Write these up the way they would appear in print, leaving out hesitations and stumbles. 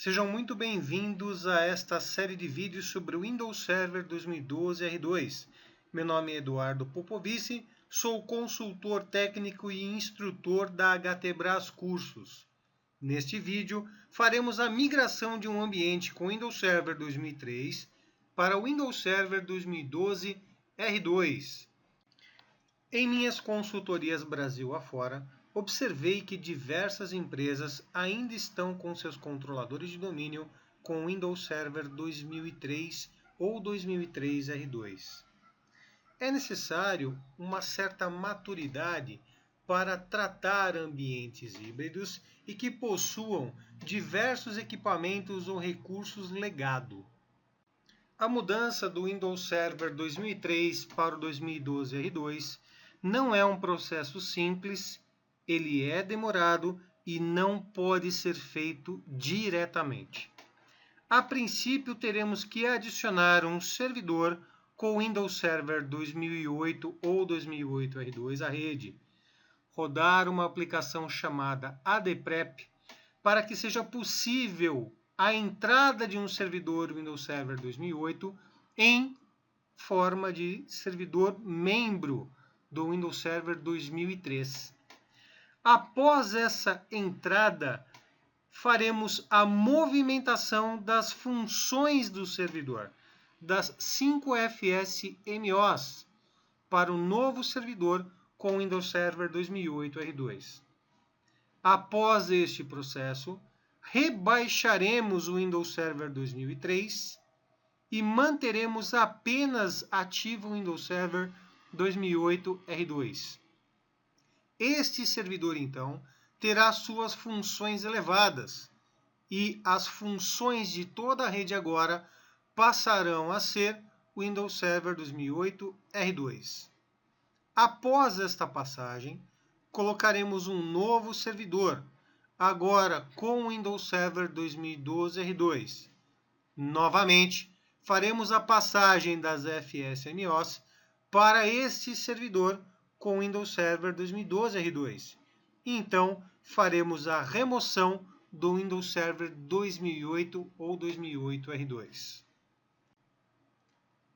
Sejam muito bem-vindos a esta série de vídeos sobre o Windows Server 2012 R2. Meu nome é Eduardo Popovici, sou consultor técnico e instrutor da HTBRAS Cursos. Neste vídeo, faremos a migração de um ambiente com Windows Server 2003 para o Windows Server 2012 R2. Em minhas consultorias Brasil afora, observei que diversas empresas ainda estão com seus controladores de domínio com Windows Server 2003 ou 2003 R2. É necessário uma certa maturidade para tratar ambientes híbridos e que possuam diversos equipamentos ou recursos legado. A mudança do Windows Server 2003 para o 2012 R2 não é um processo simples, ele é demorado e não pode ser feito diretamente. A princípio, teremos que adicionar um servidor com Windows Server 2008 ou 2008 R2 à rede, rodar uma aplicação chamada ADPrep para que seja possível a entrada de um servidor Windows Server 2008 em forma de servidor membro do Windows Server 2003. Após essa entrada, faremos a movimentação das funções do servidor, das 5 FSMOs, para o novo servidor com Windows Server 2008 R2. Após este processo, rebaixaremos o Windows Server 2003 e manteremos apenas ativo o Windows Server 2008 R2. Este servidor, então, terá suas funções elevadas e as funções de toda a rede agora passarão a ser Windows Server 2008 R2. Após esta passagem, colocaremos um novo servidor, agora com Windows Server 2012 R2. Novamente, faremos a passagem das FSMOs para este servidor com Windows Server 2012 R2. Então, faremos a remoção do Windows Server 2008 ou 2008 R2.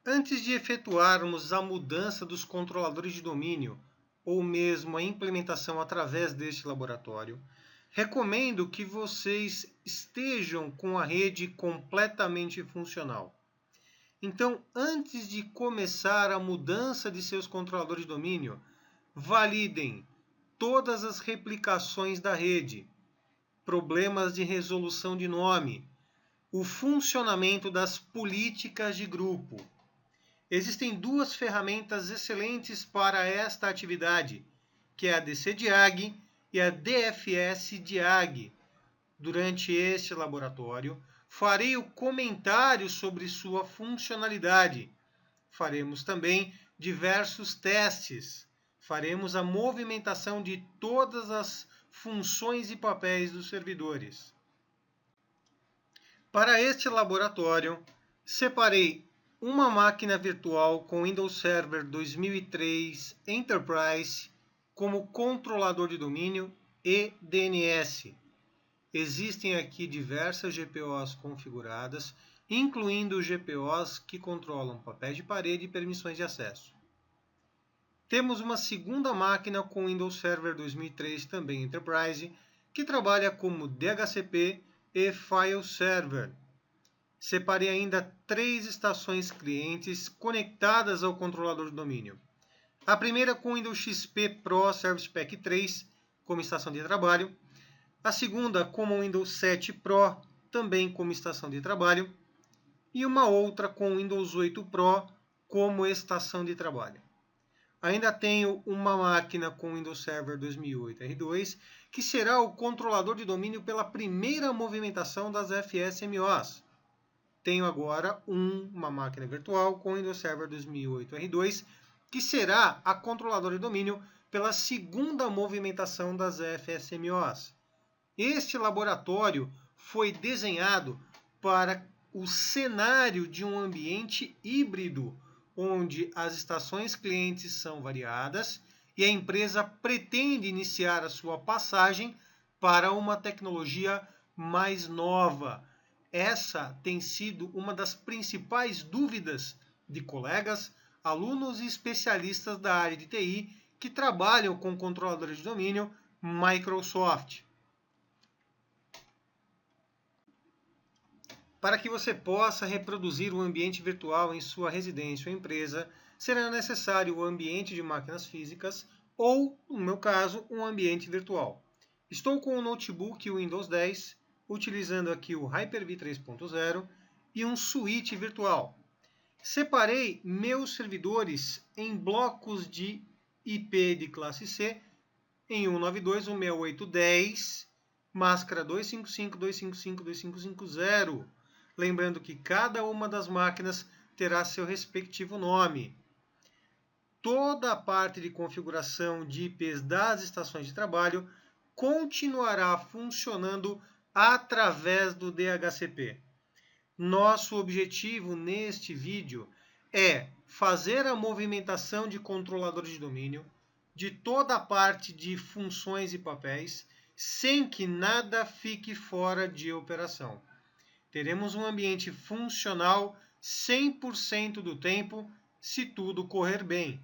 Antes de efetuarmos a mudança dos controladores de domínio, ou mesmo a implementação através deste laboratório, recomendo que vocês estejam com a rede completamente funcional. Então, antes de começar a mudança de seus controladores de domínio, validem todas as replicações da rede, problemas de resolução de nome, o funcionamento das políticas de grupo. Existem duas ferramentas excelentes para esta atividade, que é a DCDiag e a DFSDiag. Durante este laboratório, farei o comentário sobre sua funcionalidade. Faremos também diversos testes. Faremos a movimentação de todas as funções e papéis dos servidores. Para este laboratório, separei uma máquina virtual com Windows Server 2003 Enterprise como controlador de domínio e DNS. Existem aqui diversas GPOs configuradas, incluindo GPOs que controlam papéis de parede e permissões de acesso. Temos uma segunda máquina com Windows Server 2003 também Enterprise, que trabalha como DHCP e File Server. Separei ainda 3 estações clientes conectadas ao controlador de domínio. A primeira com Windows XP Pro Service Pack 3 como estação de trabalho. A segunda como Windows 7 Pro, também como estação de trabalho. E uma outra com Windows 8 Pro como estação de trabalho. Ainda tenho uma máquina com Windows Server 2008 R2, que será o controlador de domínio pela primeira movimentação das FSMOs. Tenho agora uma máquina virtual com Windows Server 2008 R2, que será a controladora de domínio pela segunda movimentação das FSMOs. Este laboratório foi desenhado para o cenário de um ambiente híbrido, onde as estações clientes são variadas e a empresa pretende iniciar a sua passagem para uma tecnologia mais nova, Essa tem sido uma das principais dúvidas de colegas, alunos e especialistas da área de TI que trabalham com controladores de domínio Microsoft. Para que você possa reproduzir o ambiente virtual em sua residência ou empresa, será necessário o ambiente de máquinas físicas ou, no meu caso, um ambiente virtual. Estou com o notebook Windows 10, utilizando aqui o Hyper-V 3.0 e um switch virtual. Separei meus servidores em blocos de IP de classe C em 192.168.10, máscara 255.255.250. Lembrando que cada uma das máquinas terá seu respectivo nome. Toda a parte de configuração de IPs das estações de trabalho continuará funcionando através do DHCP. Nosso objetivo neste vídeo é fazer a movimentação de controladores de domínio de toda a parte de funções e papéis, sem que nada fique fora de operação. Teremos um ambiente funcional 100% do tempo, se tudo correr bem.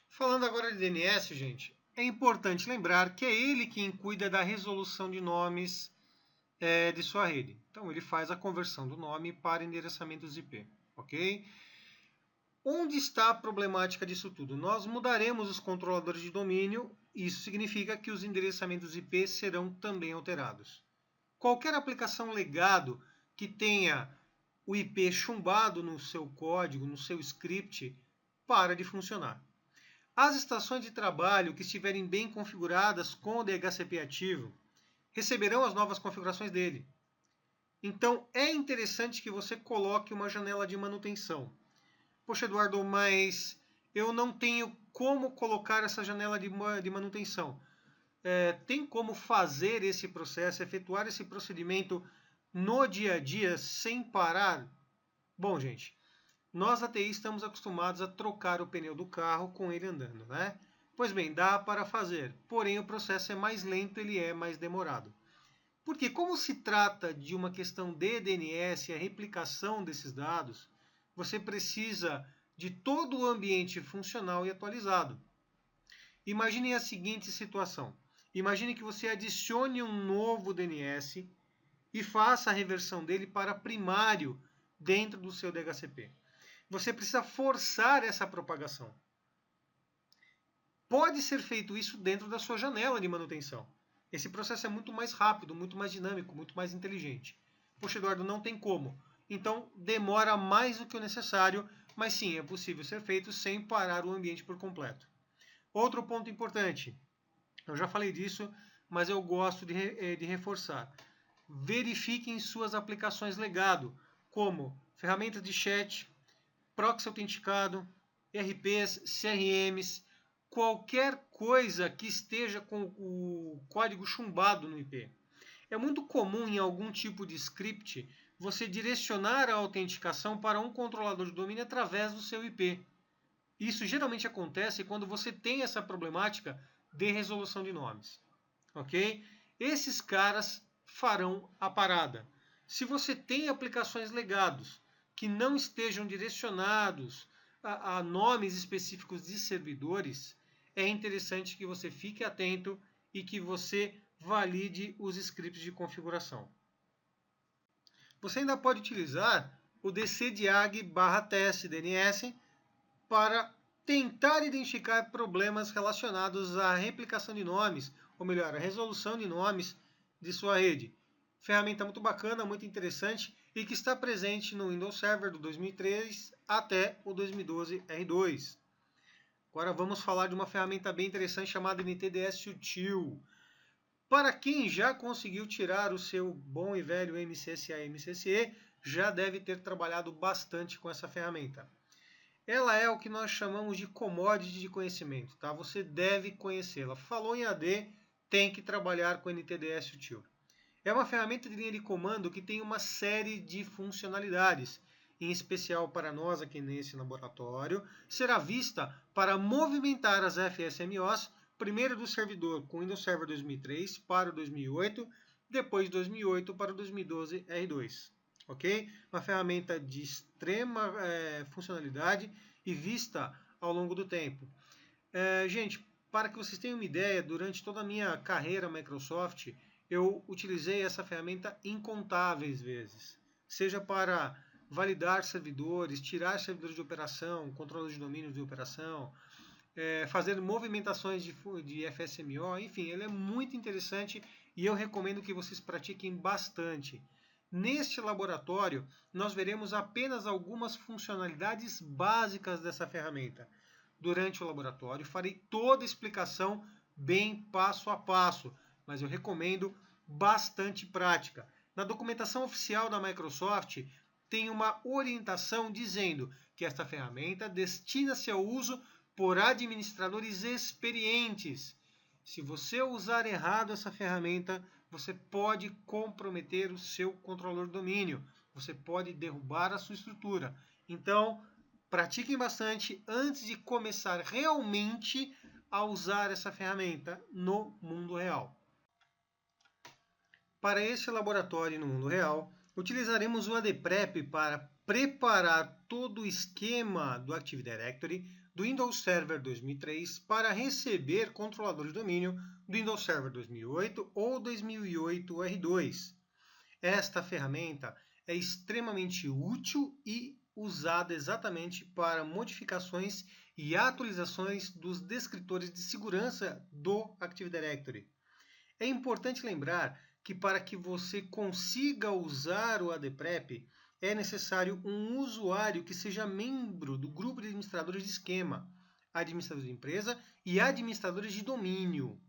Falando agora de DNS, gente, é importante lembrar que é ele quem cuida da resolução de nomes de sua rede. Então, ele faz a conversão do nome para endereçamentos IP, ok? Onde está a problemática disso tudo? Nós mudaremos os controladores de domínio, isso significa que os endereçamentos IP serão também alterados. Qualquer aplicação legado que tenha o IP chumbado no seu código, no seu script, para de funcionar. As estações de trabalho que estiverem bem configuradas com o DHCP ativo receberão as novas configurações dele. Então, é interessante que você coloque uma janela de manutenção. Poxa, Eduardo, mas eu não tenho como colocar essa janela de manutenção. Tem como fazer esse processo, efetuar esse procedimento no dia a dia sem parar? Bom, gente, nós da TI estamos acostumados a trocar o pneu do carro com ele andando, né? Pois bem, dá para fazer, porém o processo é mais lento, ele é mais demorado. Porque como se trata de uma questão de DNS e a replicação desses dados, você precisa de todo o ambiente funcional e atualizado. Imagine a seguinte situação. Imagine que você adicione um novo DNS e faça a reversão dele para primário dentro do seu DHCP. Você precisa forçar essa propagação. Pode ser feito isso dentro da sua janela de manutenção. Esse processo é muito mais rápido, muito mais dinâmico, muito mais inteligente. Poxa, Eduardo, não tem como. Então, demora mais do que o necessário, mas sim, é possível ser feito sem parar o ambiente por completo. Outro ponto importante, eu já falei disso, mas eu gosto de reforçar. Verifiquem suas aplicações legado, como ferramentas de chat, proxy autenticado, RPs, CRMs, qualquer coisa que esteja com o código chumbado no IP. É muito comum em algum tipo de script você direcionar a autenticação para um controlador de domínio através do seu IP. Isso geralmente acontece quando você tem essa problemática de resolução de nomes. Ok? Esses caras farão a parada. Se você tem aplicações legados que não estejam direcionados a nomes específicos de servidores, é interessante que você fique atento e que você valide os scripts de configuração. Você ainda pode utilizar o dcdiag/test DNS para tentar identificar problemas relacionados à replicação de nomes, ou melhor, a resolução de nomes de sua rede. Ferramenta muito bacana, muito interessante e que está presente no Windows Server do 2003 até o 2012 R2. Agora vamos falar de uma ferramenta bem interessante chamada NTDS Util. Para quem já conseguiu tirar o seu bom e velho MCSA/MCSE, já deve ter trabalhado bastante com essa ferramenta. Ela é o que nós chamamos de commodity de conhecimento, tá? Você deve conhecê-la. Falou em AD, tem que trabalhar com NTDS Util. É uma ferramenta de linha de comando que tem uma série de funcionalidades, em especial para nós aqui nesse laboratório, será vista para movimentar as FSMOs, primeiro do servidor com Windows Server 2003 para o 2008 depois de 2008 para o 2012 R2. Ok? Uma ferramenta de extrema funcionalidade e vista ao longo do tempo. Gente, para que vocês tenham uma ideia, durante toda a minha carreira Microsoft, eu utilizei essa ferramenta incontáveis vezes. Seja para validar servidores, tirar servidores de operação, controle de domínios de operação, fazer movimentações de FSMO, enfim, ele é muito interessante e eu recomendo que vocês pratiquem bastante. Neste laboratório, nós veremos apenas algumas funcionalidades básicas dessa ferramenta. Durante o laboratório, farei toda a explicação bem passo a passo, mas eu recomendo bastante prática. Na documentação oficial da Microsoft, tem uma orientação dizendo que esta ferramenta destina-se ao uso por administradores experientes. Se você usar errado essa ferramenta, você pode comprometer o seu controlador de domínio, você pode derrubar a sua estrutura. Então, pratiquem bastante antes de começar realmente a usar essa ferramenta no mundo real. Para este laboratório no mundo real, utilizaremos o ADPrep para preparar todo o esquema do Active Directory do Windows Server 2003 para receber controlador de domínio do Windows Server 2008 ou 2008 R2. Esta ferramenta é extremamente útil e usada exatamente para modificações e atualizações dos descritores de segurança do Active Directory. É importante lembrar que para que você consiga usar o ADPrep, é necessário um usuário que seja membro do grupo de administradores de esquema, administradores de empresa e administradores de domínio.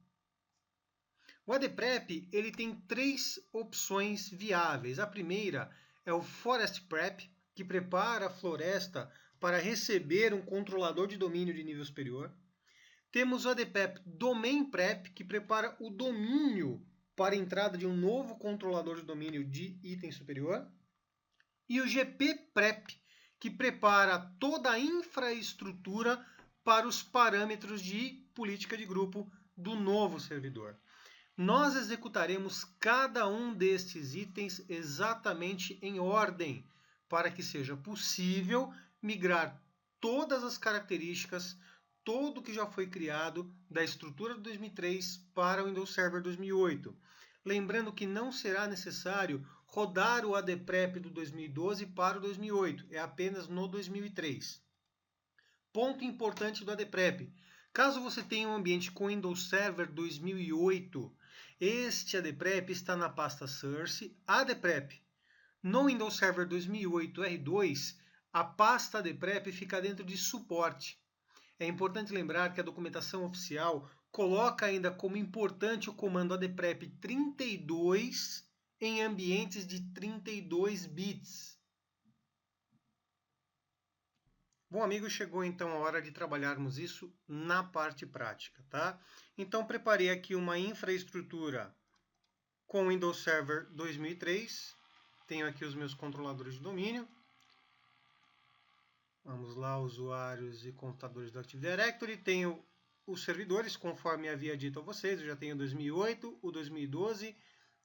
O ADPrep ele tem 3 opções viáveis. A primeira é o Forest Prep, que prepara a floresta para receber um controlador de domínio de nível superior. Temos o ADPrep Domain Prep, que prepara o domínio para a entrada de um novo controlador de domínio de item superior. E o GP Prep, que prepara toda a infraestrutura para os parâmetros de política de grupo do novo servidor. Nós executaremos cada um destes itens exatamente em ordem, para que seja possível migrar todas as características, todo o que já foi criado da estrutura de 2003 para o Windows Server 2008. Lembrando que não será necessário rodar o ADPrep do 2012 para o 2008, é apenas no 2003. Ponto importante do ADPrep. Caso você tenha um ambiente com Windows Server 2008, este ADPrep está na pasta Source ADPrep. No Windows Server 2008 R2, a pasta ADPrep fica dentro de suporte. É importante lembrar que a documentação oficial coloca ainda como importante o comando ADPrep 32 em ambientes de 32 bits. Bom, amigos, chegou então a hora de trabalharmos isso na parte prática, tá? Então, preparei aqui uma infraestrutura com Windows Server 2003. Tenho aqui os meus controladores de domínio. Vamos lá, usuários e computadores do Active Directory. Tenho os servidores, conforme havia dito a vocês. Eu já tenho o 2008, o 2012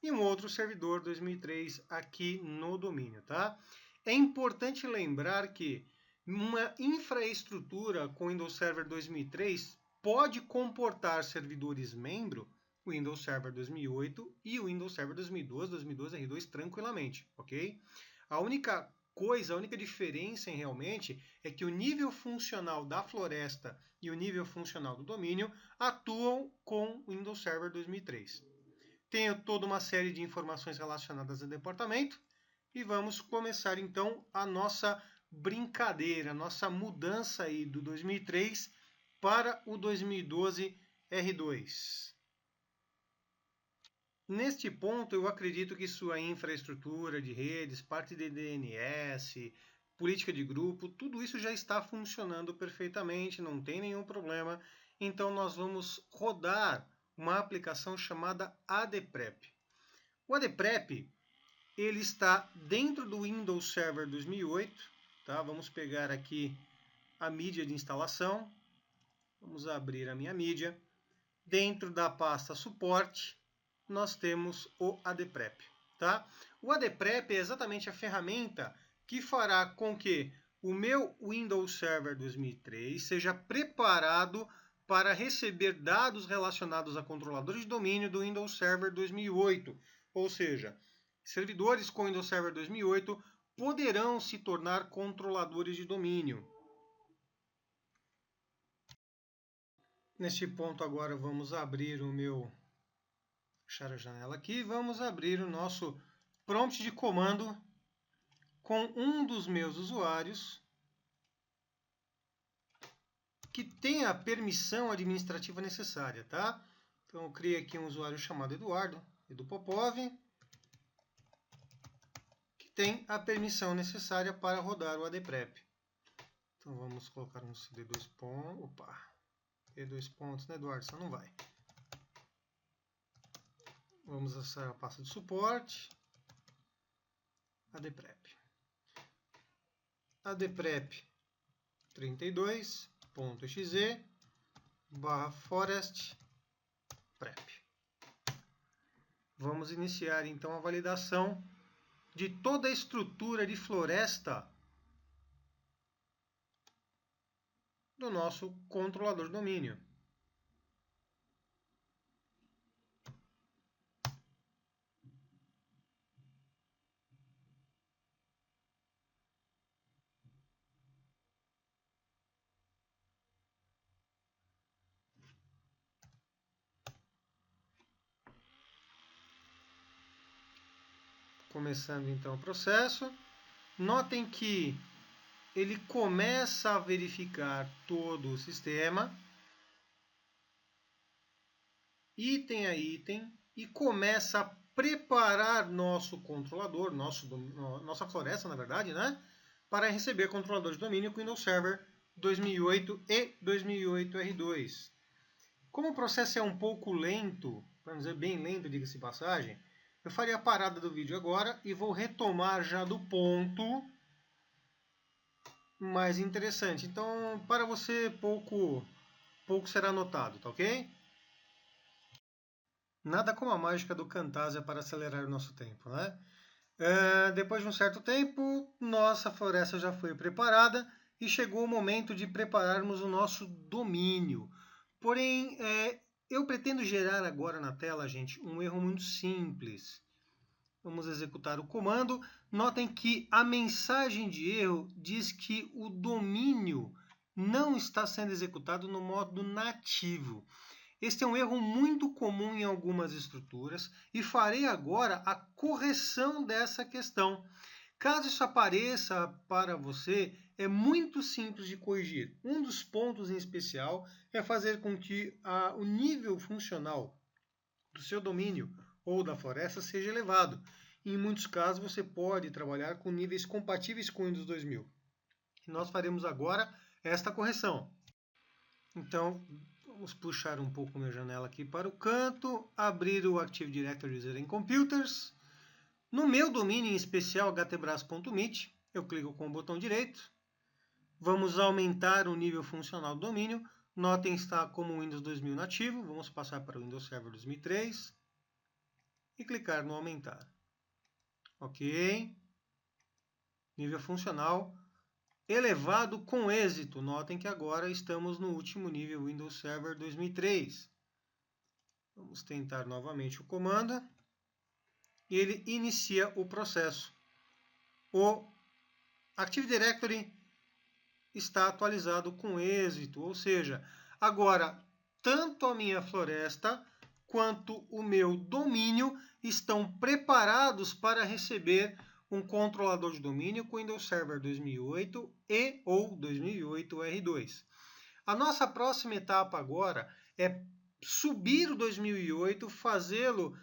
e um outro servidor 2003 aqui no domínio, tá? É importante lembrar que uma infraestrutura com Windows Server 2003 pode comportar servidores membro, o Windows Server 2008 e o Windows Server 2012, 2012 R2 tranquilamente, ok? A única diferença realmente é que o nível funcional da floresta e o nível funcional do domínio atuam com o Windows Server 2003. Tenho toda uma série de informações relacionadas ao departamento e vamos começar então a nossa brincadeira, nossa mudança aí do 2003 para o 2012 R2. Neste ponto, eu acredito que sua infraestrutura de redes, parte de DNS, política de grupo, tudo isso já está funcionando perfeitamente, não tem nenhum problema. Então, nós vamos rodar uma aplicação chamada ADPrep. O ADPrep ele está dentro do Windows Server 2008. Tá? Vamos pegar aqui a mídia de instalação. Vamos abrir a minha mídia. Dentro da pasta suporte, nós temos o ADPrep. Tá? O ADPrep é exatamente a ferramenta que fará com que o meu Windows Server 2003 seja preparado para receber dados relacionados a controladores de domínio do Windows Server 2008. Ou seja, servidores com Windows Server 2008 poderão se tornar controladores de domínio. Neste ponto agora vamos abrir o meu... Fechar a janela aqui. Vamos abrir o nosso prompt de comando com um dos meus usuários que tem a permissão administrativa necessária, tá? Então eu criei aqui um usuário chamado Eduardo, Popov, que tem a permissão necessária para rodar o ADPrep. Então vamos colocar um CD2 pontos. Opa! E2 pontos, né, Eduardo? Só não vai. Vamos acessar a pasta de suporte. ADPrep. ADPrep 32.exe /forest prep. Vamos iniciar então a validação de toda a estrutura de floresta do nosso controlador de domínio. Começando então o processo. Notem que ele começa a verificar todo o sistema, item a item, e começa a preparar nosso controlador, nossa floresta, na verdade, né, para receber controlador de domínio com Windows Server 2008 e 2008 R2. Como o processo é um pouco lento, para não dizer bem lento, diga-se de passagem, eu farei a parada do vídeo agora e vou retomar já do ponto mais interessante. Então, para você, pouco será notado, tá ok? Nada como a mágica do Camtasia para acelerar o nosso tempo, né? Depois de um certo tempo, nossa floresta já foi preparada e chegou o momento de prepararmos o nosso domínio. Porém, eu pretendo gerar agora na tela, gente, um erro muito simples. Vamos executar o comando. Notem que a mensagem de erro diz que o domínio não está sendo executado no modo nativo. Este é um erro muito comum em algumas estruturas e farei agora a correção dessa questão. Caso isso apareça para você, é muito simples de corrigir. Um dos pontos em especial é fazer com que o nível funcional do seu domínio ou da floresta seja elevado. Em muitos casos, você pode trabalhar com níveis compatíveis com o Windows 2000. E nós faremos agora esta correção. Então, vamos puxar um pouco minha janela aqui para o canto, abrir o Active Directory User em Computers. No meu domínio em especial, htbras.meet, eu clico com o botão direito. Vamos aumentar o nível funcional do domínio. Notem que está como Windows 2000 nativo. Vamos passar para o Windows Server 2003 e clicar no aumentar. Ok. Nível funcional elevado com êxito. Notem que agora estamos no último nível Windows Server 2003. Vamos tentar novamente o comando. E ele inicia o processo. O Active Directory está atualizado com êxito. Ou seja, agora tanto a minha floresta quanto o meu domínio estão preparados para receber um controlador de domínio com Windows Server 2008 e ou 2008 R2. A nossa próxima etapa agora é subir o 2008, fazê-lo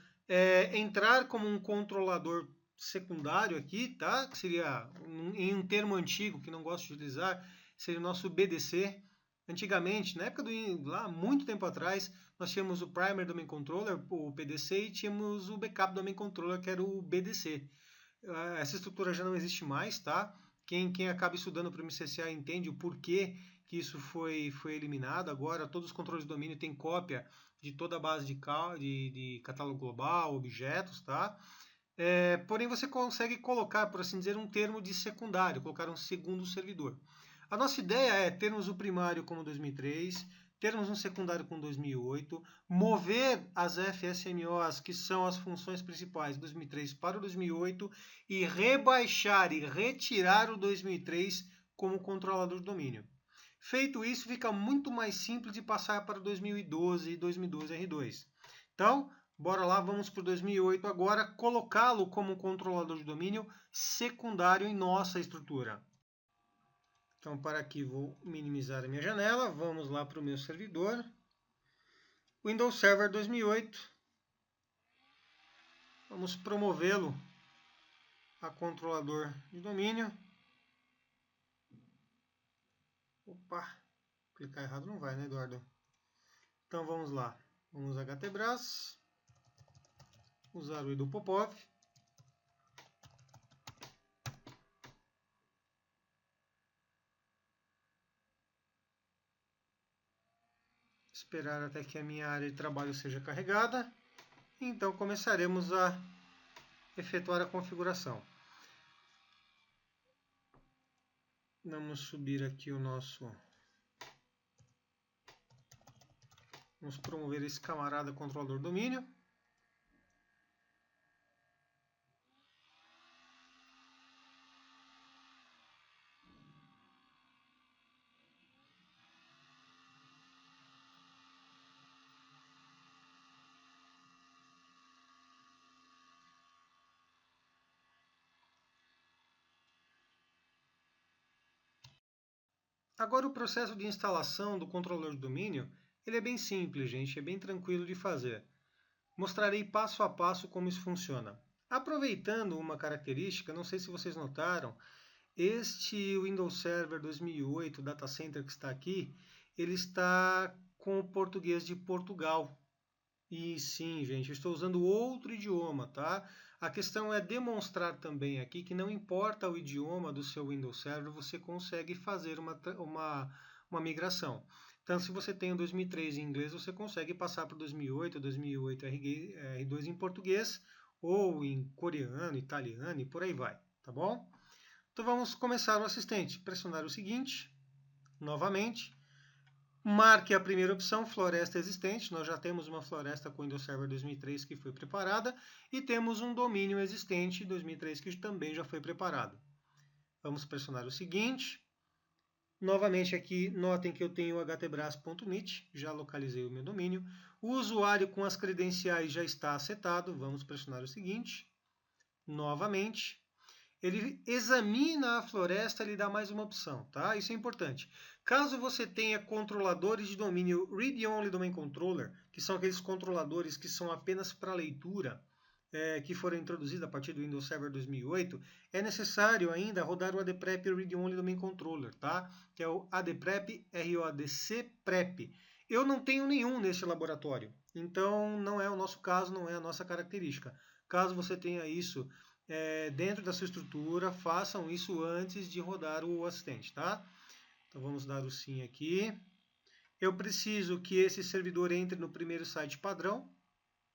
entrar como um controlador secundário aqui, tá? Que seria, em um termo antigo que não gosto de utilizar, seria o nosso BDC. Antigamente, na época lá muito tempo atrás, nós tínhamos o Primary Domain Controller, o PDC, e tínhamos o Backup Domain Controller, que era o BDC. Essa estrutura já não existe mais, tá? Quem acaba estudando para o MCCA entende o porquê que que isso foi eliminado. Agora todos os controles de domínio têm cópia de toda a base de catálogo global, objetos, tá? Porém, você consegue colocar, por assim dizer, um termo de secundário, colocar um segundo servidor. A nossa ideia é termos o primário como 2003, termos um secundário com 2008, mover as FSMOs, que são as funções principais, 2003 para o 2008, e rebaixar e retirar o 2003 como controlador de domínio. Feito isso, fica muito mais simples de passar para o 2012 e 2012 R2. Então, bora lá, vamos para o 2008 agora, colocá-lo como controlador de domínio secundário em nossa estrutura. Então, para aqui, vou minimizar a minha janela. Vamos lá para o meu servidor. Windows Server 2008. Vamos promovê-lo a controlador de domínio. Opa, clicar errado não vai, né, Eduardo? Então, vamos lá. Vamos HTBRAS. Usar o Edu Popov. Esperar até que a minha área de trabalho seja carregada. Então começaremos a efetuar a configuração. Vamos subir aqui o nosso... Vamos promover esse camarada controlador domínio. Agora o processo de instalação do controlador de domínio, ele é bem simples, gente, é bem tranquilo de fazer. Mostrarei passo a passo como isso funciona. Aproveitando uma característica, não sei se vocês notaram, este Windows Server 2008 Data Center que está aqui, ele está com o português de Portugal. E sim, gente, eu estou usando outro idioma, tá? A questão é demonstrar também aqui que não importa o idioma do seu Windows Server, você consegue fazer uma migração. Então, se você tem o 2003 em inglês, você consegue passar para o 2008, 2008 R2 em português, ou em coreano, italiano e por aí vai, tá bom? Então, vamos começar o assistente. Pressionar o seguinte, novamente. Marque a primeira opção, floresta existente. Nós já temos uma floresta com Windows Server 2003 que foi preparada e temos um domínio existente 2003 que também já foi preparado. Vamos pressionar o seguinte. Novamente aqui, notem que eu tenho htbras.net, já localizei o meu domínio. O usuário com as credenciais já está setado. Vamos pressionar o seguinte. Novamente. Ele examina a floresta, ele dá mais uma opção, tá? Isso é importante. Caso você tenha controladores de domínio Read-Only Domain Controller, que são aqueles controladores que são apenas para leitura, que foram introduzidos a partir do Windows Server 2008, é necessário ainda rodar o ADPREP Read-Only Domain Controller, tá? Que é o ADPREP ROADC PREP. Eu não tenho nenhum neste laboratório, então não é o nosso caso, não é a nossa característica. Caso você tenha isso dentro da sua estrutura, façam isso antes de rodar o assistente, tá? Então vamos dar o sim aqui. Eu preciso que esse servidor entre no primeiro site padrão.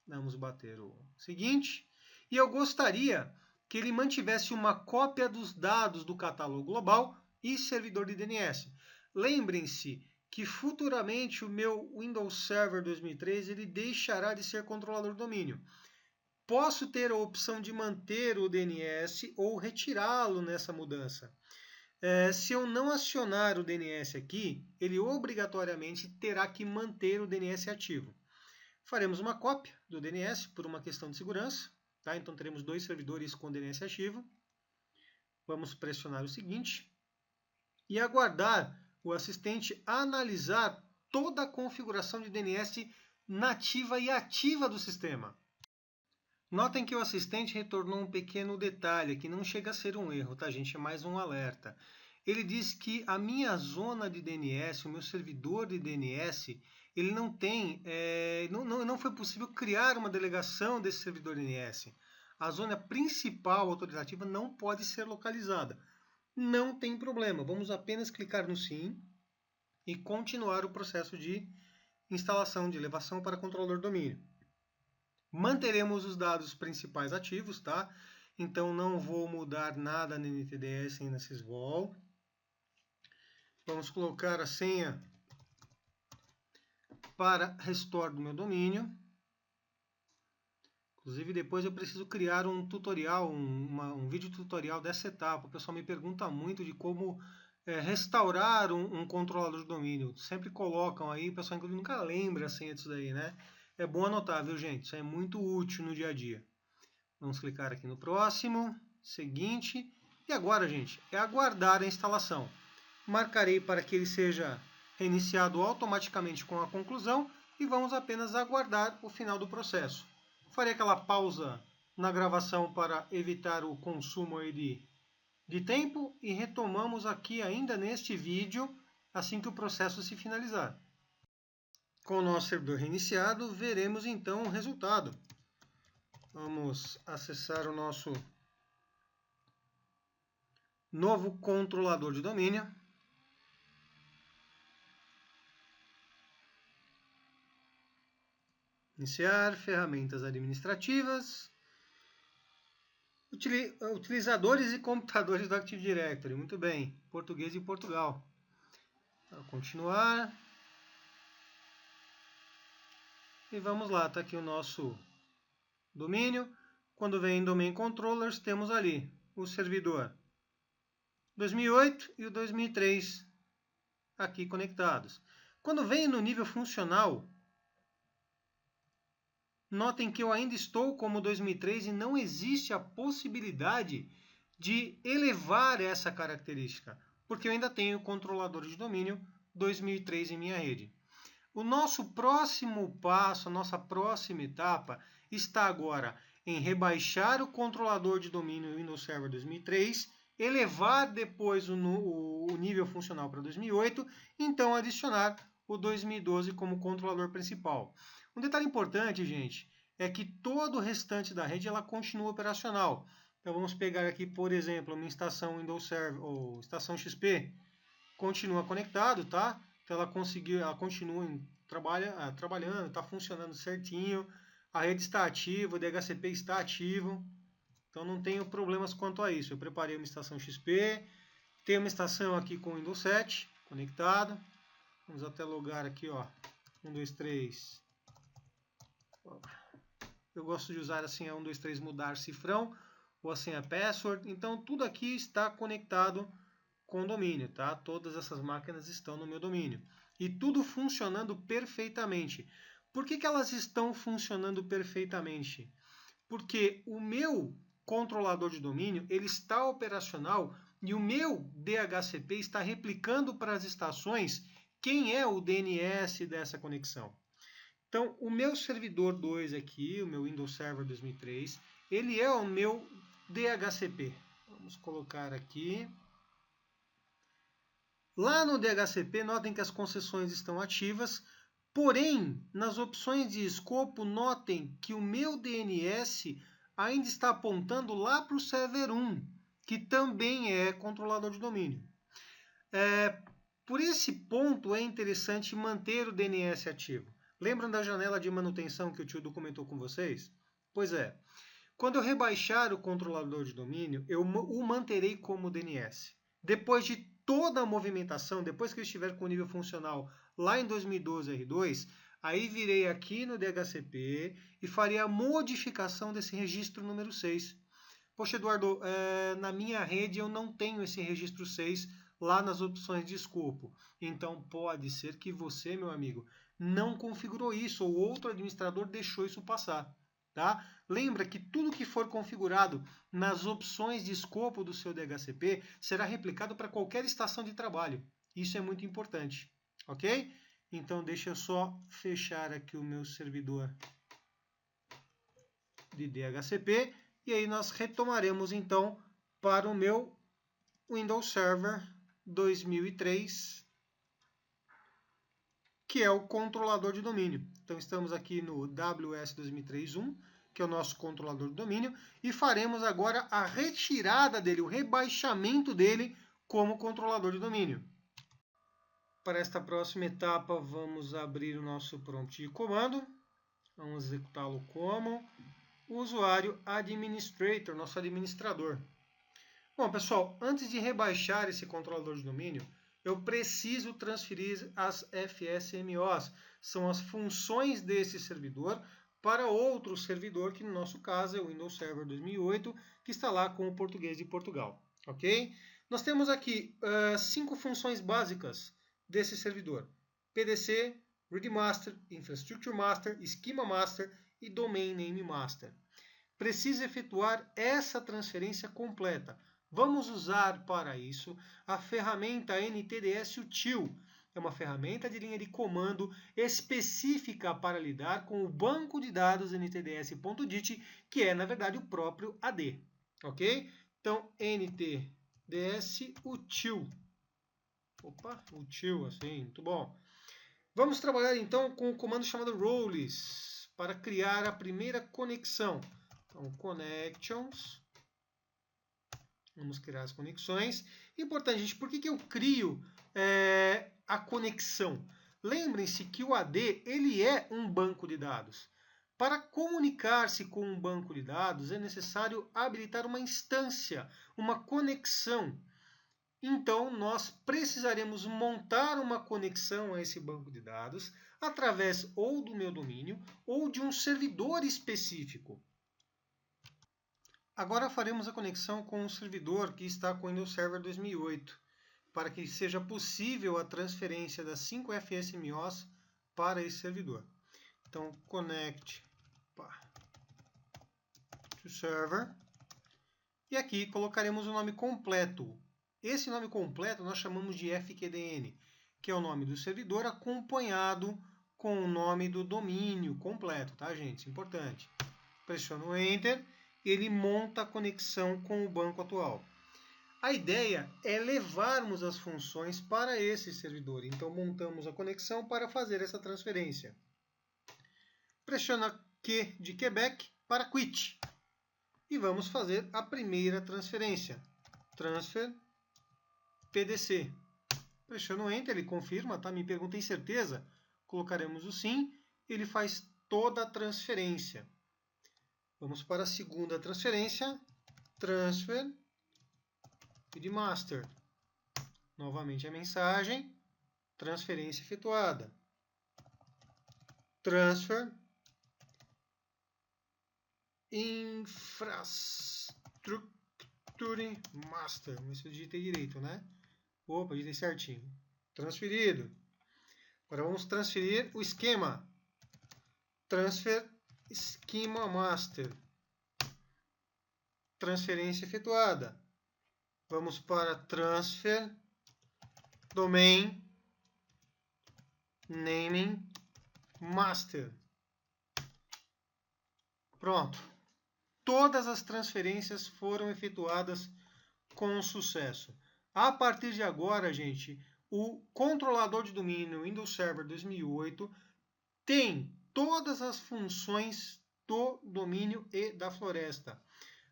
Vamos bater o seguinte. E eu gostaria que ele mantivesse uma cópia dos dados do catálogo global e servidor de DNS. Lembrem-se que futuramente o meu Windows Server 2003 ele deixará de ser controlador de domínio. Posso ter a opção de manter o DNS ou retirá-lo nessa mudança. Se eu não acionar o DNS aqui, ele obrigatoriamente terá que manter o DNS ativo. Faremos uma cópia do DNS por uma questão de segurança. Tá? Então teremos dois servidores com DNS ativo. Vamos pressionar o seguinte e aguardar o assistente analisar toda a configuração de DNS nativa e ativa do sistema. Notem que o assistente retornou um pequeno detalhe, que não chega a ser um erro, tá, gente? É mais um alerta. Ele diz que a minha zona de DNS, o meu servidor de DNS, ele não tem, não foi possível criar uma delegação desse servidor DNS. A zona principal autoritativa não pode ser localizada. Não tem problema, vamos apenas clicar no sim. e continuar o processo de instalação de elevação para controlador de domínio. Manteremos os dados principais ativos, tá? Então não vou mudar nada na NTDS nem na Sysvol. Vamos colocar a senha para restore do meu domínio. Inclusive depois eu preciso criar um tutorial, um vídeo tutorial dessa etapa. O pessoal me pergunta muito de como restaurar um controlador de domínio. Sempre colocam aí, o pessoal inclusive nunca lembra a senha disso daí, né? É bom anotar, viu, gente? Isso é muito útil no dia a dia. Vamos clicar aqui no próximo, seguinte. E agora, gente, é aguardar a instalação. Marcarei para que ele seja reiniciado automaticamente com a conclusão e vamos apenas aguardar o final do processo. Farei aquela pausa na gravação para evitar o consumo aí de tempo e retomamos aqui ainda neste vídeo assim que o processo se finalizar. Com o nosso servidor reiniciado, veremos então o resultado. Vamos acessar o nosso novo controlador de domínio. Iniciar, ferramentas administrativas, utilizadores e computadores do Active Directory. Muito bem, português de Portugal. Vou continuar. E vamos lá, está aqui o nosso domínio. Quando vem em Domain Controllers, temos ali o servidor 2008 e o 2003 aqui conectados. Quando vem no nível funcional, notem que eu ainda estou como 2003 e não existe a possibilidade de elevar essa característica, porque eu ainda tenho o controlador de domínio 2003 em minha rede. O nosso próximo passo, a nossa próxima etapa, está agora em rebaixar o controlador de domínio Windows Server 2003, elevar depois o nível funcional para 2008, então adicionar o 2012 como controlador principal. Um detalhe importante, gente, é que todo o restante da rede ela continua operacional. Então vamos pegar aqui, por exemplo, uma estação Windows Server ou estação XP, continua conectado, tá? Então ela continua trabalhando, está funcionando certinho, a rede está ativa, o DHCP está ativo, então não tenho problemas quanto a isso. Eu preparei uma estação XP, tenho uma estação aqui com o Windows 7 conectado, vamos até logar aqui, ó, 1, 2, 3. Eu gosto de usar a senha 1, 2, 3 mudar cifrão ou a senha password, então tudo aqui está conectado com o domínio, tá? Todas essas máquinas estão no meu domínio. E tudo funcionando perfeitamente. Por que elas estão funcionando perfeitamente? Porque o meu controlador de domínio ele está operacional e o meu DHCP está replicando para as estações quem é o DNS dessa conexão. Então, o meu servidor 2 aqui, o meu Windows Server 2003, ele é o meu DHCP. Vamos colocar aqui. Lá no DHCP, notem que as concessões estão ativas, porém, nas opções de escopo, notem que o meu DNS ainda está apontando lá para o server 1, que também é controlador de domínio. Por esse ponto, é interessante manter o DNS ativo. Lembram da janela de manutenção que o tio documentou com vocês? Pois é. Quando eu rebaixar o controlador de domínio, eu o manterei como DNS. Depois de toda a movimentação, depois que eu estiver com o nível funcional lá em 2012 R2, aí virei aqui no DHCP e farei a modificação desse registro número 6. Poxa, Eduardo, na minha rede eu não tenho esse registro 6 lá nas opções de escopo. Então pode ser que você, meu amigo, não configurou isso ou outro administrador deixou isso passar. Tá? Lembra que tudo que for configurado nas opções de escopo do seu DHCP será replicado para qualquer estação de trabalho. Isso é muito importante, ok? Então deixa eu só fechar aqui o meu servidor de DHCP e aí nós retomaremos então para o meu Windows Server 2003, que é o controlador de domínio. Então estamos aqui no WS 2003.1, que é o nosso controlador de domínio, e faremos agora a retirada dele, o rebaixamento dele como controlador de domínio. Para esta próxima etapa, vamos abrir o nosso prompt de comando. Vamos executá-lo como usuário administrator, nosso administrador. Bom, pessoal, antes de rebaixar esse controlador de domínio, eu preciso transferir as FSMOs. São as funções desse servidor para outro servidor, que no nosso caso é o Windows Server 2008, que está lá com o português de Portugal. Ok? Nós temos aqui 5 funções básicas desse servidor: PDC, Read Master, Infrastructure Master, Schema Master e Domain Name Master. Precisa efetuar essa transferência completa. Vamos usar para isso a ferramenta NTDS Util. É uma ferramenta de linha de comando específica para lidar com o banco de dados ntds.dit, que é, na verdade, o próprio AD. Ok? Então, NTDS Util. Opa, Util, assim, muito bom. Vamos trabalhar, então, com o comando chamado roles, para criar a primeira conexão. Então, connections. Vamos criar as conexões. Importante, gente, por que eu crio a conexão? Lembrem-se que o AD ele é um banco de dados. Para comunicar-se com um banco de dados, é necessário habilitar uma instância, uma conexão. Então, nós precisaremos montar uma conexão a esse banco de dados através ou do meu domínio ou de um servidor específico. Agora faremos a conexão com o servidor que está com o Windows Server 2008, para que seja possível a transferência das 5 FSMOs para esse servidor. Então, connect to server. E aqui colocaremos o nome completo. Esse nome completo nós chamamos de FQDN, que é o nome do servidor acompanhado com o nome do domínio completo, tá, gente? Isso é importante. Pressiono Enter. Ele monta a conexão com o banco atual. A ideia é levarmos as funções para esse servidor. Então, montamos a conexão para fazer essa transferência. Pressiona Q de Quebec para Quit. E vamos fazer a primeira transferência. Transfer PDC. Pressiono Enter, ele confirma, tá? Me pergunta em certeza. Colocaremos o sim. Ele faz toda a transferência. Vamos para a segunda transferência. Transfer de master. Novamente a mensagem. Transferência efetuada. Transfer infrastructure master. Vamos ver se eu digitei direito, né? Opa, digitei certinho. Transferido. Agora vamos transferir o esquema. Transfer Schema Master. Transferência efetuada. Vamos para Transfer Domain Naming Master. Pronto. Todas as transferências foram efetuadas com sucesso. A partir de agora, gente, o controlador de domínio Windows Server 2008 tem todas as funções do domínio e da floresta.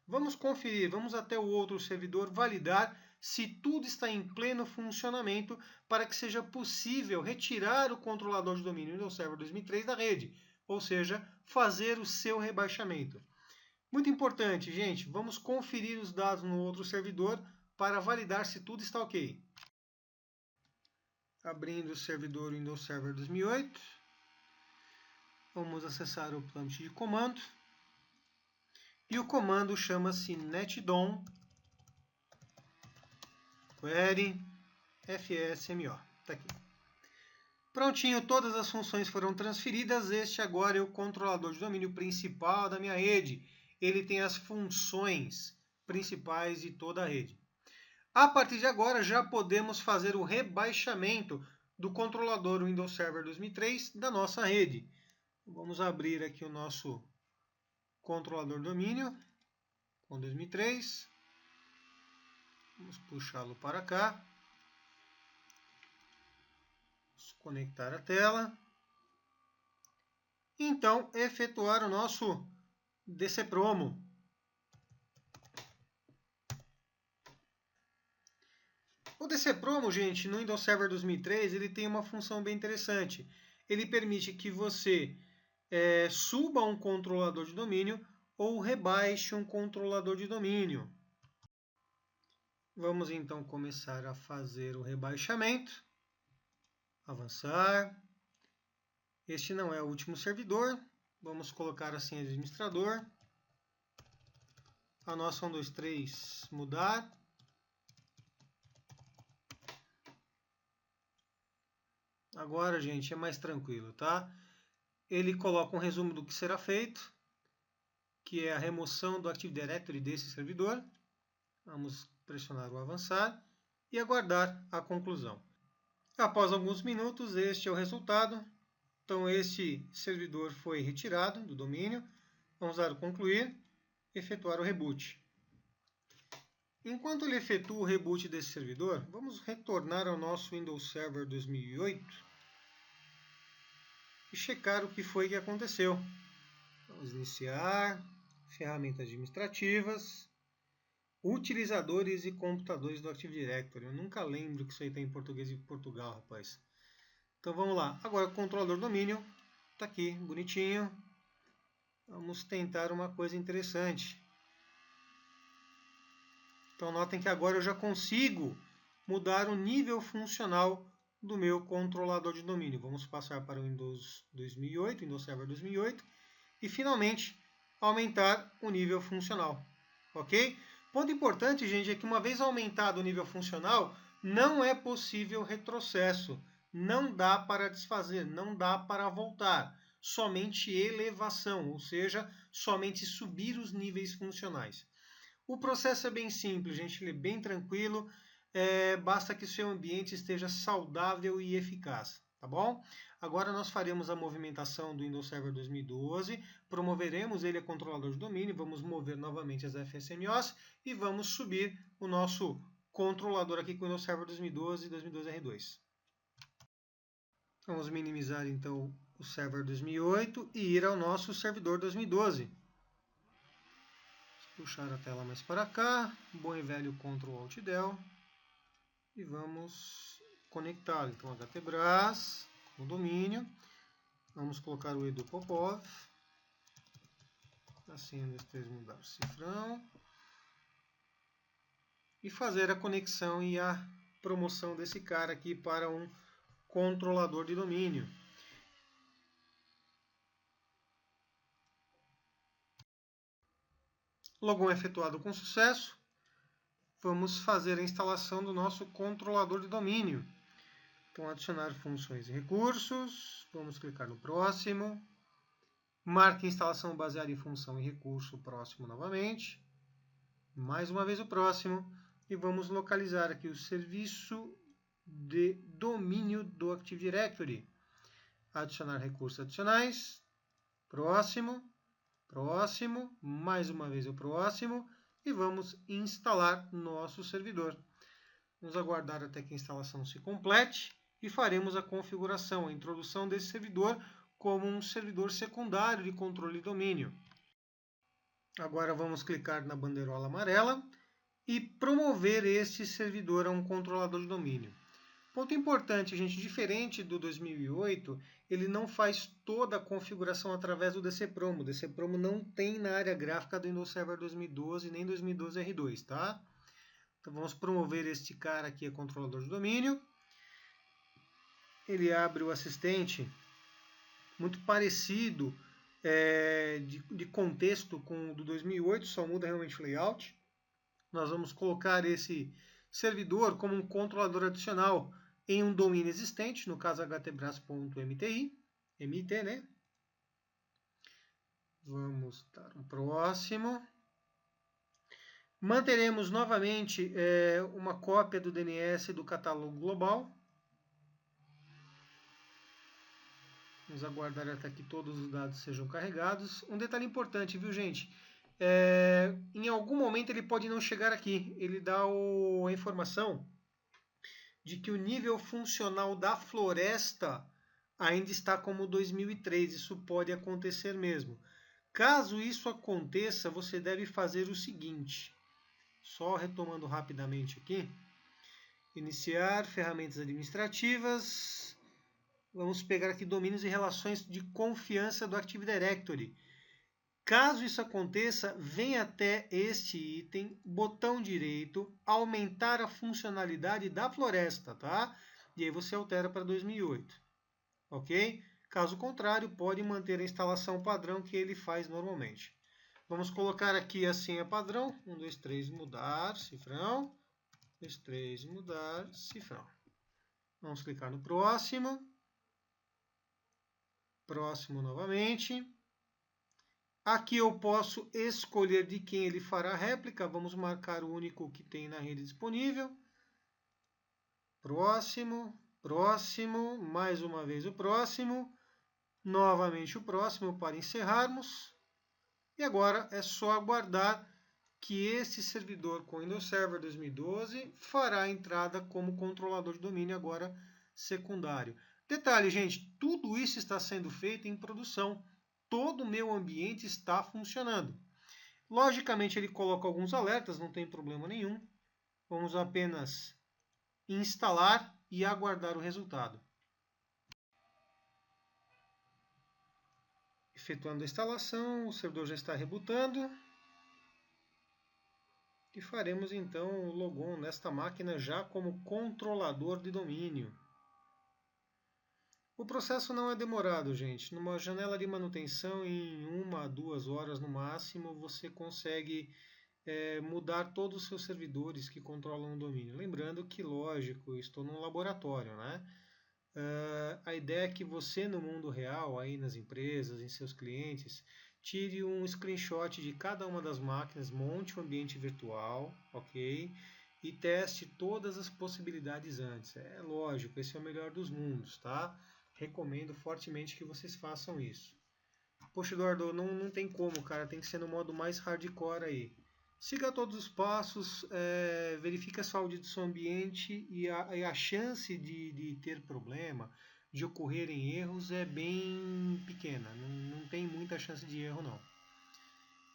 Vamos conferir, vamos até o outro servidor validar se tudo está em pleno funcionamento para que seja possível retirar o controlador de domínio Windows Server 2003 da rede, ou seja, fazer o seu rebaixamento. Muito importante, gente, vamos conferir os dados no outro servidor para validar se tudo está ok. Abrindo o servidor Windows Server 2008. Vamos acessar o prompt de comando. E o comando chama-se netdom query fsmo. Está aqui. Prontinho, todas as funções foram transferidas. Este agora é o controlador de domínio principal da minha rede. Ele tem as funções principais de toda a rede. A partir de agora, já podemos fazer o rebaixamento do controlador Windows Server 2003 da nossa rede. Vamos abrir aqui o nosso controlador domínio com 2003. Vamos puxá-lo para cá. Vamos conectar a tela. Então, efetuar o nosso dcpromo. O DCPromo, gente, no Windows Server 2003, ele tem uma função bem interessante. Ele permite que você suba um controlador de domínio ou rebaixe um controlador de domínio. Vamos então começar a fazer o rebaixamento. Avançar. Este não é o último servidor. Vamos colocar assim administrador. A nossa 1, 2, 3 mudar. Agora, gente, é mais tranquilo, tá? Ele coloca um resumo do que será feito, que é a remoção do Active Directory desse servidor. Vamos pressionar o avançar e aguardar a conclusão. Após alguns minutos, este é o resultado. Então, este servidor foi retirado do domínio. Vamos dar o concluir e efetuar o reboot. Enquanto ele efetua o reboot desse servidor, vamos retornar ao nosso Windows Server 2008 e checar o que foi que aconteceu. Vamos iniciar, ferramentas administrativas, utilizadores e computadores do Active Directory. Eu nunca lembro que isso aí está em português de Portugal, rapaz. Então vamos lá. Agora o controlador do domínio está aqui, bonitinho. Vamos tentar uma coisa interessante. Então notem que agora eu já consigo mudar o nível funcional do meu controlador de domínio. Vamos passar para o Windows 2008, Windows Server 2008 e finalmente aumentar o nível funcional. Ok? Ponto importante, gente, é que uma vez aumentado o nível funcional, não é possível retrocesso. Não dá para desfazer, não dá para voltar. Somente elevação, ou seja, somente subir os níveis funcionais. O processo é bem simples, gente, ele é bem tranquilo. Basta que o seu ambiente esteja saudável e eficaz, tá bom? Agora nós faremos a movimentação do Windows Server 2012, promoveremos ele a controlador de domínio, vamos mover novamente as FSMOs e vamos subir o nosso controlador aqui com o Windows Server 2012 e 2012 R2. Vamos minimizar então o Server 2008 e ir ao nosso servidor 2012. Puxar a tela mais para cá, bom e velho Ctrl Alt Del e vamos conectar então HTBRAS com o domínio. Vamos colocar o Edu Popov, assim 1, 2, 3, mudar o cifrão e fazer a conexão e a promoção desse cara aqui para um controlador de domínio. Logon efetuado com sucesso. Vamos fazer a instalação do nosso controlador de domínio. Então, adicionar funções e recursos. Vamos clicar no próximo. Marque instalação baseada em função e recurso próximo novamente. Mais uma vez o próximo. E vamos localizar aqui o serviço de domínio do Active Directory. Adicionar recursos adicionais. Próximo. Próximo, mais uma vez o próximo, e vamos instalar nosso servidor. Vamos aguardar até que a instalação se complete e faremos a configuração, a introdução desse servidor como um servidor secundário de controle de domínio. Agora vamos clicar na bandeirola amarela e promover este servidor a um controlador de domínio. Ponto importante, gente, diferente do 2008, ele não faz toda a configuração através do DCPromo. O DCPromo não tem na área gráfica do Windows Server 2012 nem 2012 R2, tá? Então vamos promover este cara aqui a controlador de domínio. Ele abre o assistente muito parecido de contexto com o do 2008, só muda realmente o layout. Nós vamos colocar esse servidor como um controlador adicional em um domínio existente, no caso htbras.mti, MT, né? Vamos dar um próximo. Manteremos novamente uma cópia do DNS do catálogo global. Vamos aguardar até que todos os dados sejam carregados. Um detalhe importante, viu, gente? Em algum momento ele pode não chegar aqui. Ele dá a informação de que o nível funcional da floresta ainda está como 2003. Isso pode acontecer mesmo. Caso isso aconteça, você deve fazer o seguinte. Só retomando rapidamente aqui. Iniciar, ferramentas administrativas. Vamos pegar aqui domínios e relações de confiança do Active Directory. Caso isso aconteça, vem até este item, botão direito, aumentar a funcionalidade da floresta, tá? E aí você altera para 2008, ok? Caso contrário, pode manter a instalação padrão que ele faz normalmente. Vamos colocar aqui a senha padrão, 1, 2, 3, mudar, cifrão, 1, 2, 3, mudar, cifrão. Vamos clicar no próximo, próximo novamente. Aqui eu posso escolher de quem ele fará a réplica. Vamos marcar o único que tem na rede disponível. Próximo, próximo, mais uma vez o próximo. Novamente o próximo para encerrarmos. E agora é só aguardar que esse servidor com Windows Server 2012 fará a entrada como controlador de domínio agora secundário. Detalhe, gente, tudo isso está sendo feito em produção. Todo o meu ambiente está funcionando. Logicamente, ele coloca alguns alertas, não tem problema nenhum. Vamos apenas instalar e aguardar o resultado. Efetuando a instalação, o servidor já está rebootando. E faremos então o logon nesta máquina já como controlador de domínio. O processo não é demorado, gente. Numa janela de manutenção, em 1 a 2 horas no máximo, você consegue mudar todos os seus servidores que controlam o domínio. Lembrando que, lógico, eu estou num laboratório, né? A ideia é que você, no mundo real, aí nas empresas, em seus clientes, tire um screenshot de cada uma das máquinas, monte um ambiente virtual, ok? E teste todas as possibilidades antes. É lógico, esse é o melhor dos mundos, tá? Recomendo fortemente que vocês façam isso. Poxa, Eduardo, não tem como, cara. Tem que ser no modo mais hardcore aí. Siga todos os passos, verifique a saúde do seu ambiente e a chance de ter problema, de ocorrerem erros é bem pequena. Não tem muita chance de erro, não.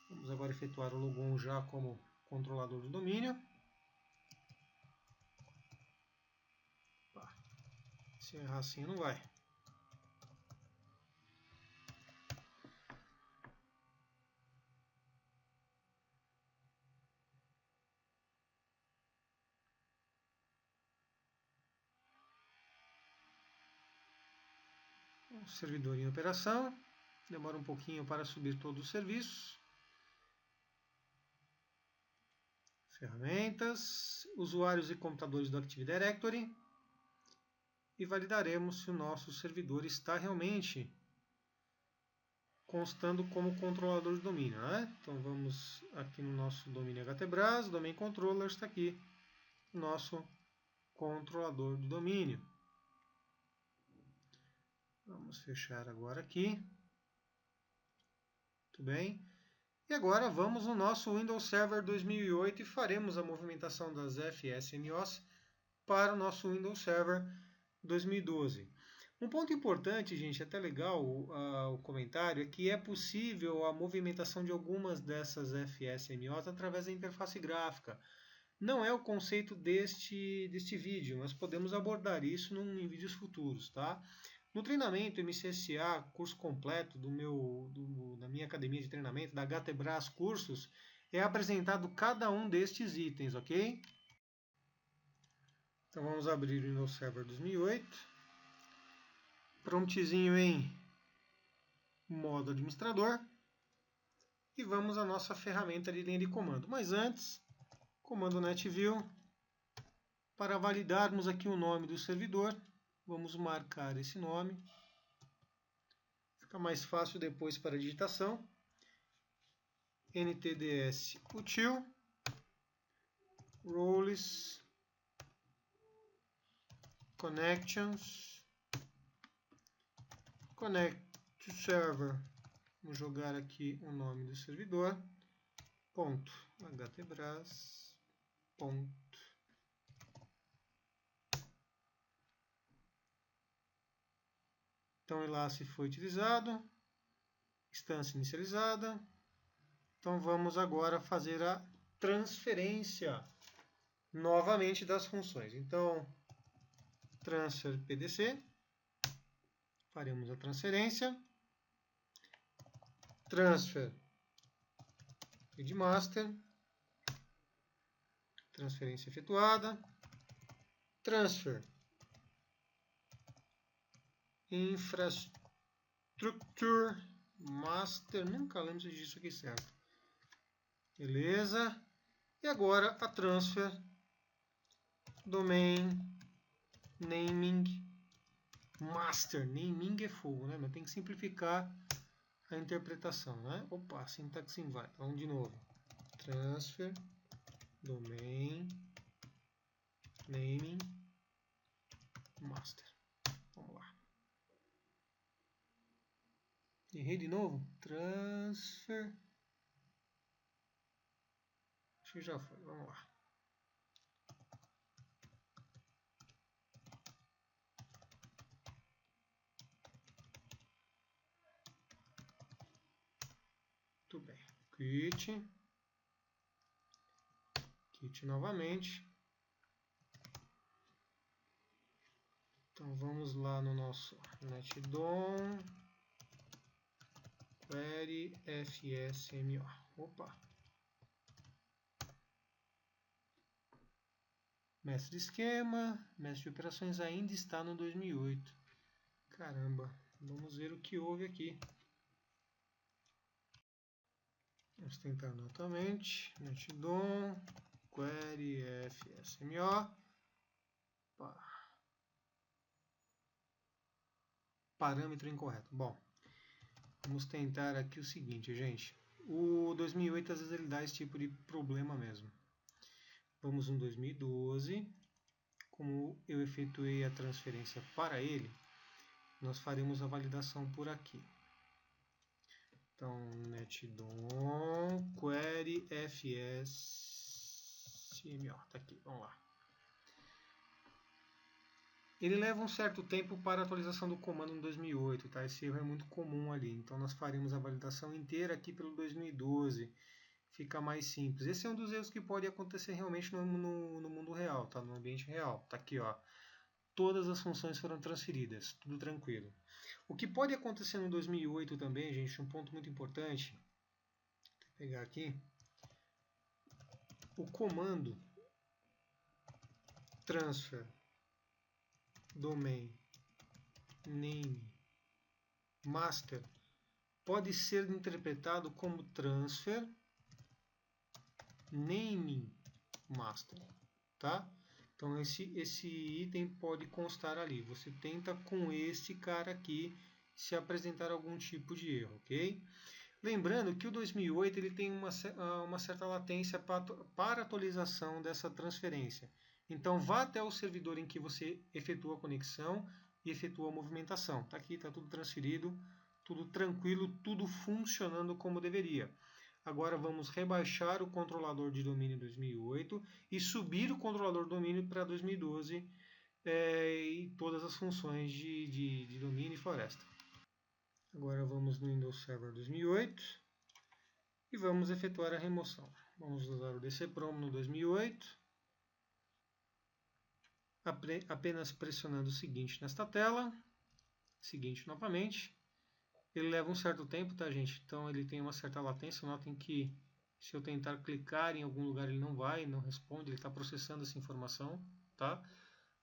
Vamos agora efetuar o logon já como controlador do domínio. Se errar assim não vai. O servidor em operação. Demora um pouquinho para subir todos os serviços. Ferramentas, usuários e computadores do Active Directory. E validaremos se o nosso servidor está realmente constando como controlador de domínio, né? Então vamos aqui no nosso domínio HTBRAS, Domain Controller, está aqui o nosso controlador de domínio. Vamos fechar agora aqui. Muito bem. E agora vamos no nosso Windows Server 2008 e faremos a movimentação das FSMOs para o nosso Windows Server 2012. Um ponto importante, gente, até legal o comentário, é que é possível a movimentação de algumas dessas FSMOs através da interface gráfica. Não é o conceito deste vídeo, mas podemos abordar isso em vídeos futuros, tá? No treinamento MCSA, curso completo da minha academia de treinamento, da HTBRAS Cursos, é apresentado cada um destes itens, ok? Então vamos abrir o Windows Server 2008. Promptzinho em modo administrador. E vamos à nossa ferramenta de linha de comando. Mas antes, comando netview. Para validarmos aqui o nome do servidor, vamos marcar esse nome. Fica mais fácil depois para a digitação. ntds util roles connections connect to server. Vamos jogar aqui o nome do servidor. Ponto HTBRAS. Ponto. Então, o enlace foi utilizado. Instância inicializada. Então, vamos agora fazer a transferência novamente das funções. Então, transfer PDC, faremos a transferência, transfer readmaster, transferência efetuada, transfer infrastructure master, nunca lembro se disso aqui certo. Beleza. E agora a transfer domain naming master. Naming é fogo, né? Mas tem que simplificar a interpretação, né? Opa, sintaxe invalid. Vamos de novo. Transfer domain naming master. Vamos lá. Errei de novo. Transfer. Acho que já foi. Vamos lá. Muito bem. Quit. Quit novamente. Então vamos lá no nosso netdom query fsmo. Opa. Mestre de esquema, mestre de operações ainda está no 2008. Caramba, vamos ver o que houve aqui. Vamos tentar novamente. netdom query fsmo. Parâmetro incorreto. Bom, vamos tentar aqui o seguinte, gente. O 2008 às vezes ele dá esse tipo de problema mesmo. Vamos no 2012. Como eu efetuei a transferência para ele, nós faremos a validação por aqui. Então, netdom query fsmo. Tá aqui, vamos lá. Ele leva um certo tempo para a atualização do comando no 2008, tá? Esse erro é muito comum ali. Então, nós faremos a validação inteira aqui pelo 2012. Fica mais simples. Esse é um dos erros que pode acontecer realmente no mundo real, tá? No ambiente real. Tá aqui, ó. Todas as funções foram transferidas, tudo tranquilo. O que pode acontecer no 2008 também, gente, um ponto muito importante. Vou pegar aqui. O comando transfer domain name master pode ser interpretado como transfer naming master, tá? Então esse item pode constar ali. Você tenta com este cara aqui se apresentar algum tipo de erro, ok? Lembrando que o 2008 ele tem uma certa latência para atualização dessa transferência. Então vá até o servidor em que você efetua a conexão e efetua a movimentação. Tá aqui, está tudo transferido, tudo tranquilo, tudo funcionando como deveria. Agora vamos rebaixar o controlador de domínio 2008 e subir o controlador de domínio para 2012 e todas as funções de domínio e floresta. Agora vamos no Windows Server 2008 e vamos efetuar a remoção. Vamos usar o dcprom no 2008, apenas pressionando o seguinte nesta tela, seguinte novamente. Ele leva um certo tempo, tá, gente? Então ele tem uma certa latência. Notem que se eu tentar clicar em algum lugar ele não vai, não responde, ele está processando essa informação, tá?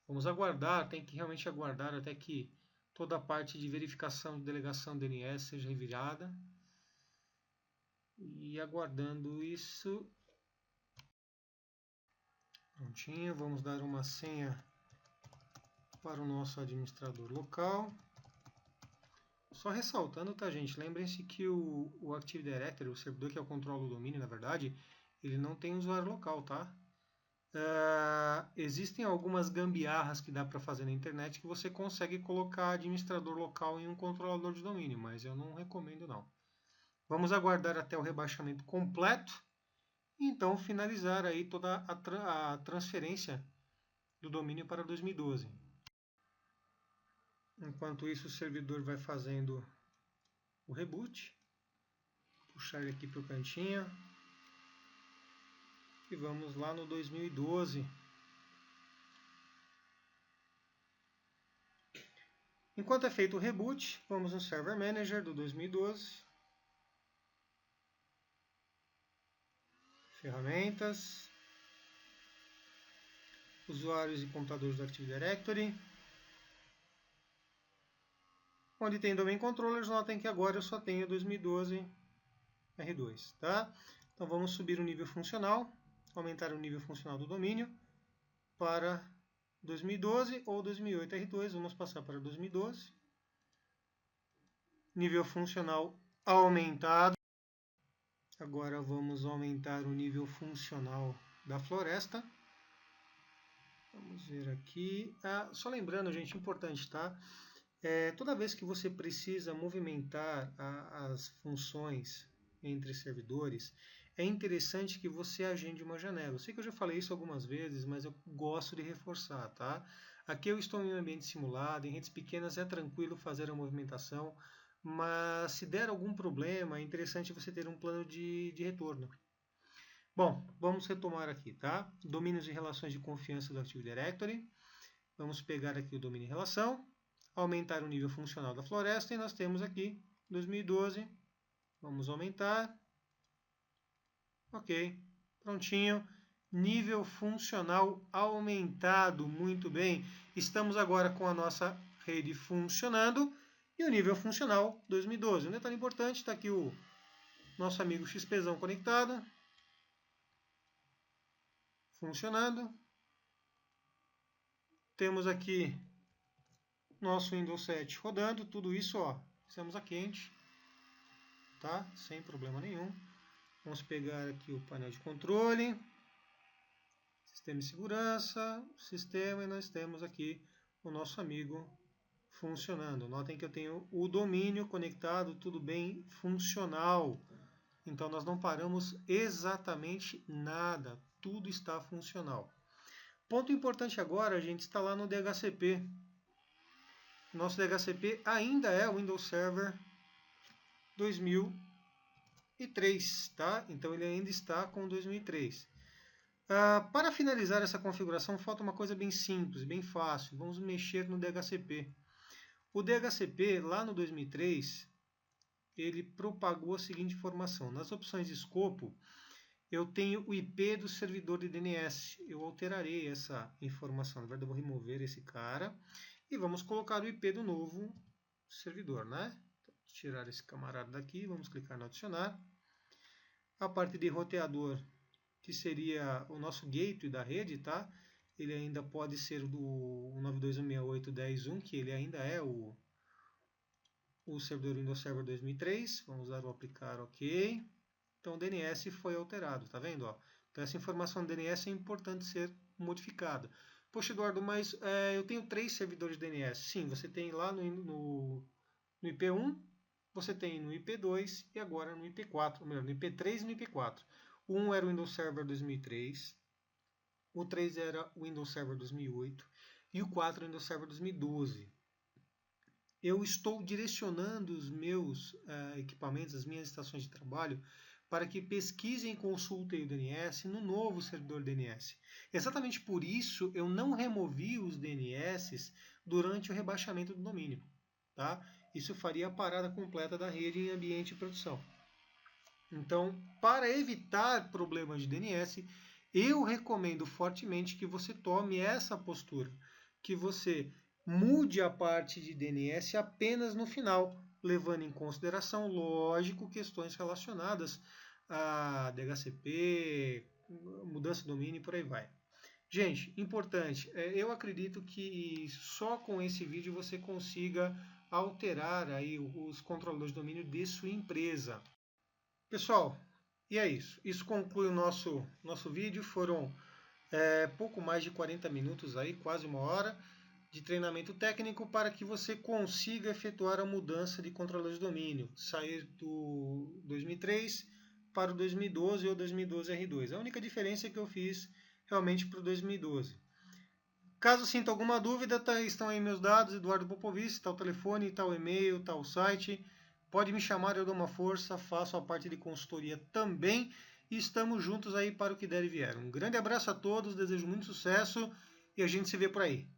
Vamos aguardar, tem que realmente aguardar até que toda a parte de verificação de delegação DNS seja revirada. E aguardando isso. Prontinho, vamos dar uma senha para o nosso administrador local. Só ressaltando, tá, gente? Lembrem-se que o Active Directory, o servidor que é o controle do domínio, na verdade, ele não tem usuário local, tá? Existem algumas gambiarras que dá para fazer na internet que você consegue colocar administrador local em um controlador de domínio, mas eu não recomendo não. Vamos aguardar até o rebaixamento completo e então finalizar aí toda a transferência do domínio para 2012. Enquanto isso, o servidor vai fazendo o reboot. Puxar ele aqui para o cantinho. e vamos lá no 2012. Enquanto é feito o reboot, vamos no Server Manager do 2012. Ferramentas. Usuários e computadores do Active Directory. Onde tem Domain Controllers, notem que agora eu só tenho 2012 R2, tá? Então vamos subir o nível funcional, aumentar o nível funcional do domínio para 2012 ou 2008 R2, vamos passar para 2012. Nível funcional aumentado. Agora vamos aumentar o nível funcional da floresta. Vamos ver aqui. Só lembrando, gente, importante, tá? Toda vez que você precisa movimentar as funções entre servidores, é interessante que você agende uma janela. Eu sei que eu já falei isso algumas vezes, mas eu gosto de reforçar, tá? Aqui eu estou em um ambiente simulado, em redes pequenas é tranquilo fazer a movimentação, mas se der algum problema, é interessante você ter um plano de retorno. Bom, vamos retomar aqui, tá? Domínios e relações de confiança do Active Directory. Vamos pegar aqui o domínio e relação, aumentar o nível funcional da floresta e nós temos aqui 2012. Vamos aumentar. Ok, prontinho. Nível funcional aumentado, muito bem. Estamos agora com a nossa rede funcionando e o nível funcional 2012. Um detalhe importante, está aqui o nosso amigo XPzão conectado. Funcionando. Temos aqui nosso Windows 7 rodando, tudo isso, ó, estamos a quente, tá? Sem problema nenhum. Vamos pegar aqui o painel de controle, sistema de segurança, sistema, e nós temos aqui o nosso amigo funcionando. Notem que eu tenho o domínio conectado, tudo bem funcional. Então nós não paramos exatamente nada, tudo está funcional. Ponto importante agora, a gente está lá no DHCP. Nosso DHCP ainda é o Windows Server 2003, tá? Então ele ainda está com 2003. Para finalizar essa configuração, falta uma coisa bem simples, bem fácil. Vamos mexer no DHCP. O DHCP, lá no 2003, ele propagou a seguinte informação. Nas opções de escopo, eu tenho o IP do servidor de DNS. Eu alterarei essa informação. Na verdade, eu vou remover esse cara. E vamos colocar o IP do novo servidor, né? Então, tirar esse camarada daqui, vamos clicar no adicionar. A parte de roteador, que seria o nosso gateway da rede, tá? Ele ainda pode ser do 92.168.10.1, que ele ainda é o servidor Windows Server 2003. Vamos dar o aplicar OK. Então o DNS foi alterado, tá vendo? Ó? Então essa informação do DNS é importante ser modificada. Poxa, Eduardo, mas eu tenho 3 servidores de DNS. Sim, você tem lá no IP1, você tem no IP2 e agora no IP4, ou melhor, no IP3 e no IP4. O 1 era o Windows Server 2003, o 3 era o Windows Server 2008 e o 4 é o Windows Server 2012. Eu estou direcionando os meus equipamentos, as minhas estações de trabalho, para que pesquisem e consultem o DNS no novo servidor DNS. Exatamente por isso eu não removi os DNS durante o rebaixamento do domínio. Tá? Isso faria a parada completa da rede em ambiente de produção. Então, para evitar problemas de DNS, eu recomendo fortemente que você tome essa postura, que você mude a parte de DNS apenas no final, levando em consideração, lógico, questões relacionadas a DHCP, mudança de domínio e por aí vai. Gente, importante, eu acredito que só com esse vídeo você consiga alterar aí os controladores de domínio de sua empresa. Pessoal, e é isso. Isso conclui o nosso vídeo. Foram pouco mais de 40 minutos aí, quase uma hora de treinamento técnico para que você consiga efetuar a mudança de controlador de domínio, sair do 2003 para o 2012 ou 2012 R2. A única diferença é que eu fiz realmente para o 2012. Caso sinta alguma dúvida, estão aí meus dados, Eduardo Popovici, está o telefone, está o e-mail, está o site. Pode me chamar, eu dou uma força, faço a parte de consultoria também. e estamos juntos aí para o que der e vier. Um grande abraço a todos, desejo muito sucesso e a gente se vê por aí.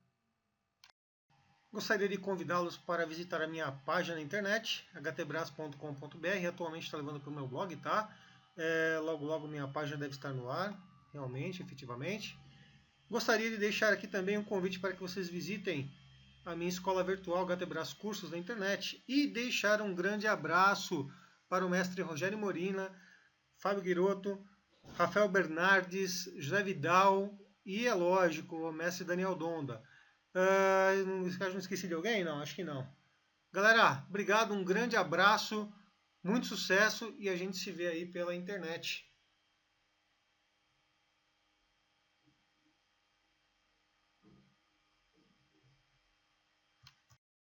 Gostaria de convidá-los para visitar a minha página na internet, htbras.com.br. Atualmente está levando para o meu blog, tá? Logo, logo minha página deve estar no ar, realmente, efetivamente. Gostaria de deixar aqui também um convite para que vocês visitem a minha escola virtual HTBras Cursos na internet e deixar um grande abraço para o mestre Rogério Morina, Fábio Guirotto, Rafael Bernardes, José Vidal e, é lógico, o mestre Daniel Donda. Não esqueci de alguém? Não, acho que não. Galera, obrigado, um grande abraço, muito sucesso e a gente se vê aí pela internet.